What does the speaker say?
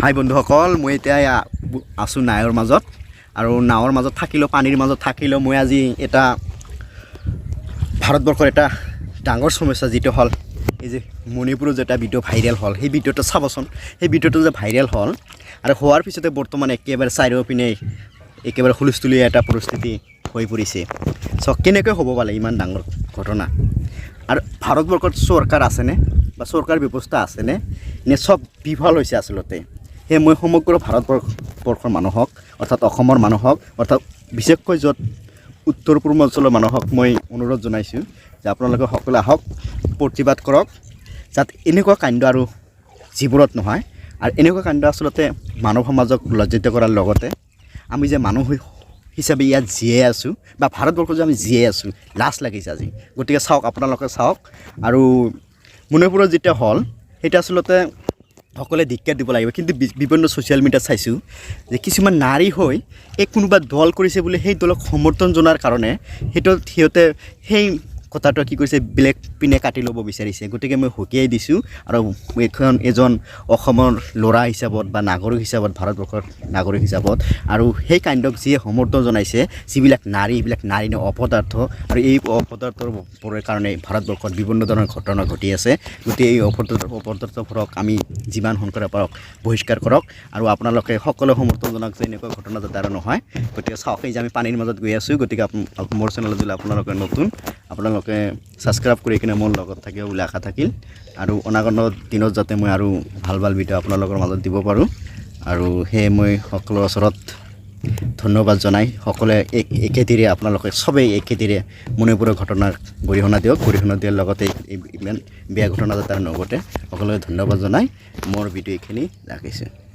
হাই বন্ধুসকল, মই এতিয়া আছোঁ নাৱৰ মাজত আৰু নাৱৰ মাজত থাকিলেও পানীৰ মাজত থাকিলেও মই আজি এটা ভাৰতবৰ্ষৰ এটা ডাঙৰ সমস্যা যিটো হ'ল এই যে মণিপুৰৰ যেটা ভিডিঅ' ভাইৰেল হ'ল সেই ভিডিঅ'টো চাবচোন। সেই ভিডিঅ'টো যে ভাইৰেল হ'ল আৰু হোৱাৰ পিছতে বৰ্তমান একেবাৰে চাৰিওপিনে একেবাৰে হুলস্থুলীয়া এটা পৰিস্থিতি হৈ পৰিছে। কেনেকৈ হ'ব পালে ইমান ডাঙৰ ঘটনা? আৰু ভাৰতবৰ্ষত চৰকাৰ আছেনে বা চৰকাৰ ব্যৱস্থা আছেনে নে চব বিফল হৈছে আচলতে? সেই মই সমগ্ৰ ভাৰতবৰ্ষৰ মানুহক অৰ্থাৎ অসমৰ মানুহক অৰ্থাৎ বিশেষকৈ য'ত উত্তৰ পূৰ্বাঞ্চলৰ মানুহক মই অনুৰোধ জনাইছোঁ যে আপোনালোকে সকলোৱে আহক, প্ৰতিবাদ কৰক যাতে এনেকুৱা কাণ্ড আৰু যিবোৰত নহয়। আৰু এনেকুৱা কাণ্ড আচলতে মানৱ সমাজক লজ্জিত কৰাৰ লগতে আমি যে মানুহ হিচাপে ইয়াত জীয়াই আছোঁ বা ভাৰতবৰ্ষত যে আমি জীয়াই আছোঁ, লাজ লাগিছে আজি। গতিকে চাওক, আপোনালোকে চাওক। আৰু মণিপুৰত যেতিয়া হ'ল সেইটো আচলতে সকলোৱে ধিক্কাৰ দিব লাগিব। কিন্তু বিভিন্ন ছ'চিয়েল মিডিয়াত চাইছোঁ যে কিছুমান নাৰী হৈ এই কোনোবা দল কৰিছে বুলি সেই দলক সমৰ্থন জনাৰ কাৰণে সিহঁতে সেই কথাটো কি কৰিছে, বেলেগ পিনে কাটি ল'ব বিচাৰিছে। গতিকে মই সকীয়াই দিছোঁ আৰু এজন অসমৰ ল'ৰা হিচাপত বা নাগৰিক হিচাপত, ভাৰতবৰ্ষৰ নাগৰিক হিচাপত আৰু সেই কাণ্ডক যিয়ে সমৰ্থন জনাইছে, যিবিলাক নাৰী, এইবিলাক নাৰী অপদাৰ্থ আৰু এই অপদাৰ্থৰ কাৰণে ভাৰতবৰ্ষত বিভিন্ন ধৰণৰ ঘটনা ঘটি আছে। গতিকে এই অপদাৰ্থবোৰক আমি যিমান সোনকালে পাৰক বহিষ্কাৰ কৰক আৰু আপোনালোকে সকলো সমৰ্থন জনাওক যে এনেকুৱা ঘটনা যাতে আৰু নহয়। গতিকে চাওক, এই যে আমি পানীৰ মাজত গৈ আছোঁ। গতিকে মোৰ চেনেলত যদি আপোনালোকে নতুন, আপোনালোকে ছাবস্ক্ৰাইব কৰি কিনে মোৰ লগত থাকিব বুলি আশা থাকিল আৰু অনাগত দিনত যাতে মই আৰু ভাল ভাল ভিডিঅ' আপোনালোকৰ মাজত দিব পাৰোঁ। আৰু সেয়ে মই সকলোৰে ওচৰত ধন্যবাদ জনাই সকলোৱে একেদিৰে আপোনালোকে চবেই একেদিৰে মণিপুৰৰ ঘটনাৰ গৰিহণা দিয়ক। গৰিহণা দিয়াৰ লগতে ইমান বেয়া ঘটনা যাতে আৰু নঘটে সকলোৱে ধন্যবাদ জনাই মোৰ ভিডিঅ' এইখিনি ৰাখিছোঁ।